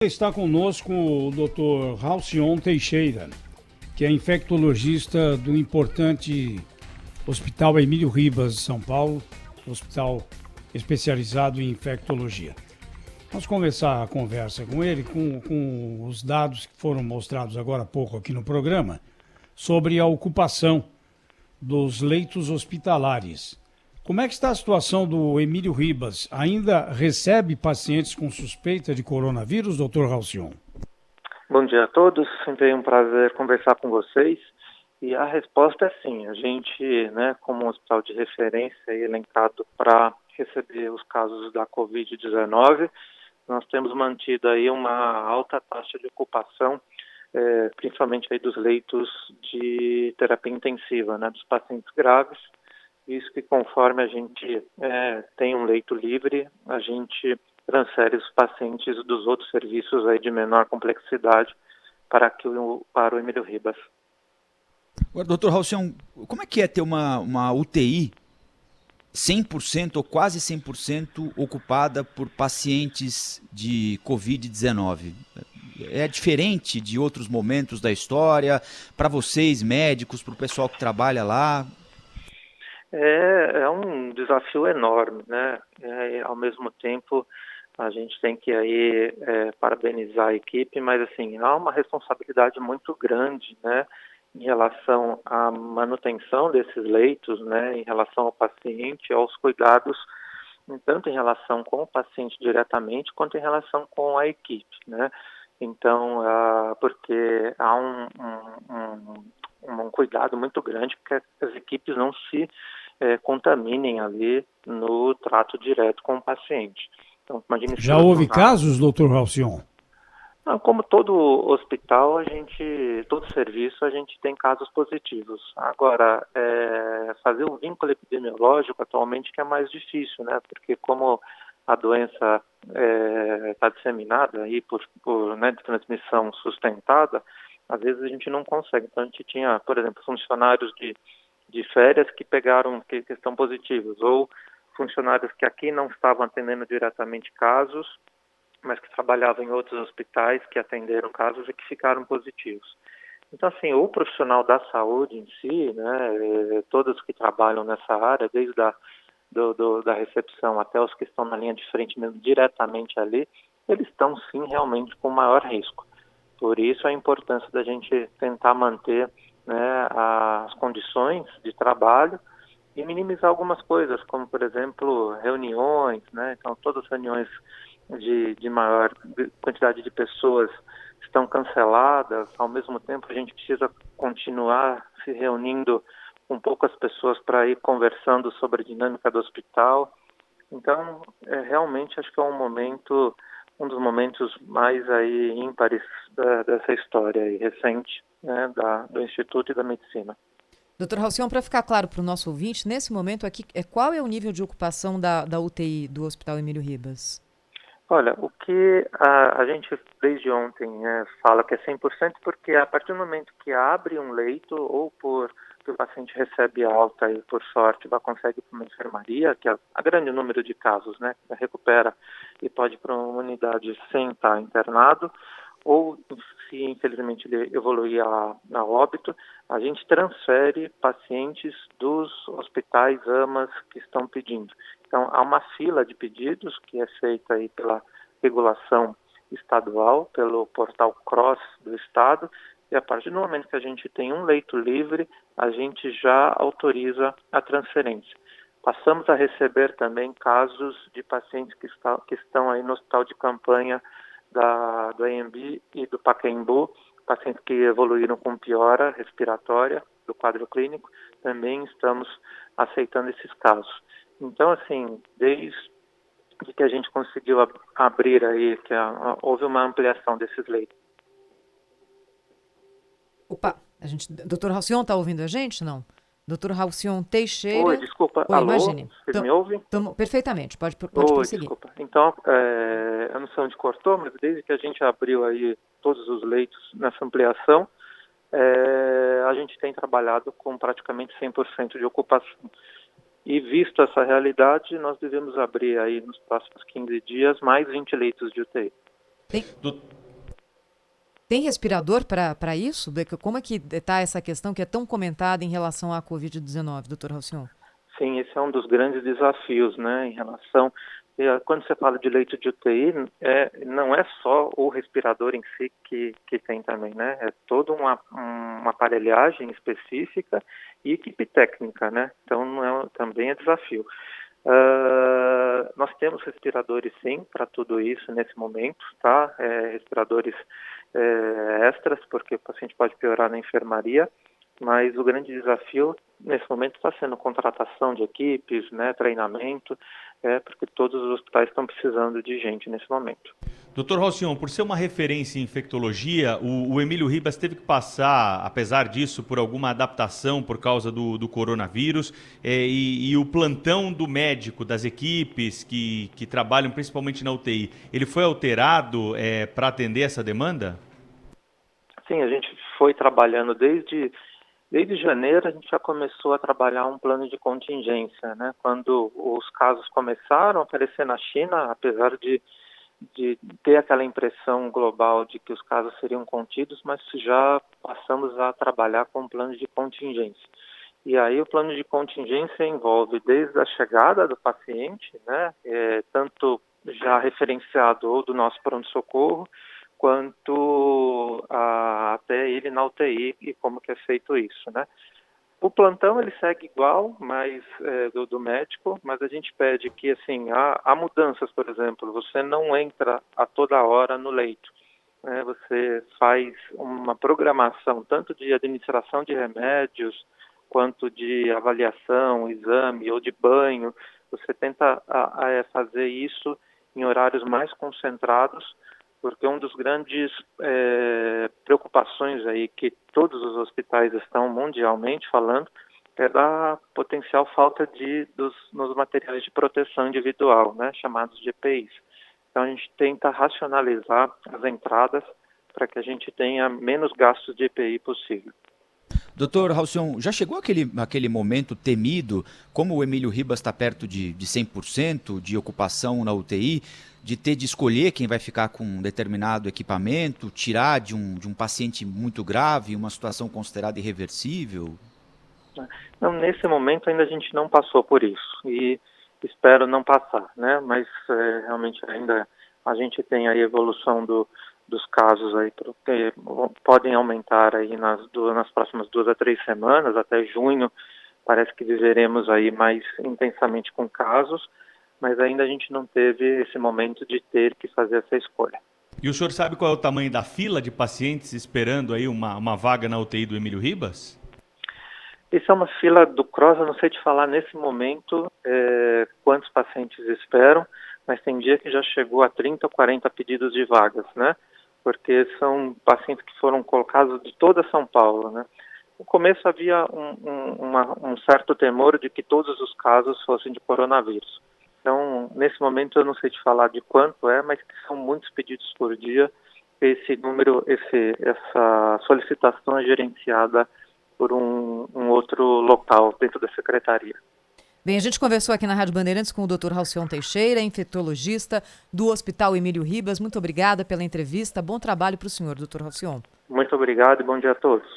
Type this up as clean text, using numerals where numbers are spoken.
Está conosco o Dr. Halcyon Teixeira, que é infectologista do importante Hospital Emílio Ribas, São Paulo, hospital especializado em infectologia. Vamos começar a conversa com ele com os dados que foram mostrados agora há pouco aqui no programa sobre a ocupação dos leitos hospitalares. Como é que está a situação do Emílio Ribas? Ainda recebe pacientes com suspeita de coronavírus, doutor Halcyon? Bom dia a todos, sempre é um prazer conversar com vocês. E a resposta é sim, a gente, como um hospital de referência elencado para receber os casos da Covid-19, nós temos mantido aí uma alta taxa de ocupação, principalmente aí dos leitos de terapia intensiva, dos pacientes graves. Isso que conforme a gente tem um leito livre, a gente transfere os pacientes dos outros serviços aí de menor complexidade para o Emílio Ribas. Agora, doutor Halcyon, como é que é ter uma UTI 100% ou quase 100% ocupada por pacientes de Covid-19? É diferente de outros momentos da história? Para vocês, médicos, para o pessoal que trabalha lá? É um desafio enorme, ao mesmo tempo, a gente tem que aí parabenizar a equipe, mas assim, há uma responsabilidade muito grande, em relação à manutenção desses leitos, em relação ao paciente, aos cuidados, tanto em relação com o paciente diretamente, quanto em relação com a equipe, Então, porque há um cuidado muito grande para que as equipes não se contaminem ali no trato direto com o paciente. Então, já houve casos, doutor Halcyon? Como todo hospital, todo serviço, a gente tem casos positivos. Agora, fazer o vínculo epidemiológico atualmente que é mais difícil, Porque como a doença está disseminada aí por de transmissão sustentada, às vezes a gente não consegue. Então, a gente tinha, por exemplo, funcionários de férias que estão positivos, ou funcionários que aqui não estavam atendendo diretamente casos, mas que trabalhavam em outros hospitais que atenderam casos e que ficaram positivos. Então, assim, o profissional da saúde em si, todos que trabalham nessa área, desde da recepção até os que estão na linha de frente mesmo, diretamente ali, eles estão sim realmente com maior risco. Por isso a importância da gente tentar manter as condições de trabalho e minimizar algumas coisas, como por exemplo reuniões, Então todas as reuniões de maior quantidade de pessoas estão canceladas. Ao mesmo tempo a gente precisa continuar se reunindo com poucas pessoas para ir conversando sobre a dinâmica do hospital. Então, realmente acho que é um dos momentos mais aí ímpares dessa história aí, recente, do Instituto e da Medicina. Doutor Halcyon, para ficar claro para o nosso ouvinte, nesse momento aqui, qual é o nível de ocupação da UTI do Hospital Emílio Ribas? Olha, o que a gente desde ontem fala que é 100%, porque a partir do momento que abre um leito ou que o paciente recebe alta e, por sorte, consegue ir para uma enfermaria, que é a grande número de casos, recupera e pode ir para uma unidade sem estar internado, ou se infelizmente ele evoluir a óbito, a gente transfere pacientes dos hospitais AMAs que estão pedindo. Então, há uma fila de pedidos que é feita aí pela regulação estadual, pelo portal CROSS do Estado, e a partir do momento que a gente tem um leito livre, a gente já autoriza a transferência. Passamos a receber também casos de pacientes que estão aí no hospital de campanha do AMB e do Pacaembu, pacientes que evoluíram com piora respiratória do quadro clínico, também estamos aceitando esses casos. Então, assim, desde que a gente conseguiu abrir aí, houve uma ampliação desses leitos. Opa, Dr. Halcyon está ouvindo a gente, não? Dr. Halcyon Teixeira. Oi, desculpa. Oi, alô, imagine. Vocês me ouvem? Perfeitamente, pode Oi, prosseguir. Desculpa. Então, eu não sei onde cortou, mas desde que a gente abriu aí todos os leitos nessa ampliação, a gente tem trabalhado com praticamente 100% de ocupação. E visto essa realidade, nós devemos abrir aí nos próximos 15 dias mais 20 leitos de UTI. Tem respirador para isso? Como é que está essa questão que é tão comentada em relação à Covid-19, doutor Halcyon? Sim, esse é um dos grandes desafios, né, em relação... Quando você fala de leito de UTI, não é só o respirador em si que tem também, né? É toda uma aparelhagem específica e equipe técnica, né? Então, também é desafio. Nós temos respiradores, sim, para tudo isso nesse momento, tá? Respiradores extras, porque o paciente pode piorar na enfermaria, mas o grande desafio nesse momento está sendo contratação de equipes, né, treinamento, porque todos os hospitais estão precisando de gente nesse momento. Dr. Halcyon, por ser uma referência em infectologia, o Emílio Ribas teve que passar, apesar disso, por alguma adaptação por causa do coronavírus, e o plantão do médico, das equipes que trabalham principalmente na UTI, ele foi alterado para atender essa demanda? Sim, a gente foi trabalhando desde janeiro. A gente já começou a trabalhar um plano de contingência, né? Quando os casos começaram a aparecer na China, apesar de ter aquela impressão global de que os casos seriam contidos, mas já passamos a trabalhar com um plano de contingência. E aí o plano de contingência envolve desde a chegada do paciente, né? Tanto já referenciado ou do nosso pronto-socorro, quanto até ele na UTI e como que é feito isso, né? O plantão ele segue igual, mas do médico, mas a gente pede que assim há mudanças, por exemplo, você não entra a toda hora no leito, né? Você faz uma programação tanto de administração de remédios quanto de avaliação, exame ou de banho. Você tenta fazer isso em horários mais concentrados, porque uma das grandes preocupações aí que todos os hospitais estão mundialmente falando é da potencial falta nos materiais de proteção individual, né, chamados de EPIs. Então a gente tenta racionalizar as entradas para que a gente tenha menos gastos de EPI possível. Doutor Halcyon, já chegou aquele momento temido, como o Emílio Ribas está perto de 100% de ocupação na UTI, de ter de escolher quem vai ficar com um determinado equipamento, tirar de um paciente muito grave, uma situação considerada irreversível? Não, nesse momento ainda a gente não passou por isso e espero não passar, né? Mas realmente ainda a gente tem a evolução dos casos aí que podem aumentar aí nas próximas 2 a 3 semanas, até junho. Parece que viveremos aí mais intensamente com casos, mas ainda a gente não teve esse momento de ter que fazer essa escolha. E o senhor sabe qual é o tamanho da fila de pacientes esperando aí uma vaga na UTI do Emílio Ribas? Isso é uma fila do CROSS, eu não sei te falar nesse momento quantos pacientes esperam, mas tem dia que já chegou a 30 ou 40 pedidos de vagas, né? Porque são pacientes que foram colocados de toda São Paulo, né? No começo havia um certo temor de que todos os casos fossem de coronavírus. Então, nesse momento eu não sei te falar de quanto mas que são muitos pedidos por dia. Esse número, essa solicitação é gerenciada por um outro local dentro da secretaria. Bem, a gente conversou aqui na Rádio Bandeirantes com o Dr. Halcyon Teixeira, infectologista do Hospital Emílio Ribas. Muito obrigada pela entrevista. Bom trabalho para o senhor, Dr. Halcyon. Muito obrigado e bom dia a todos.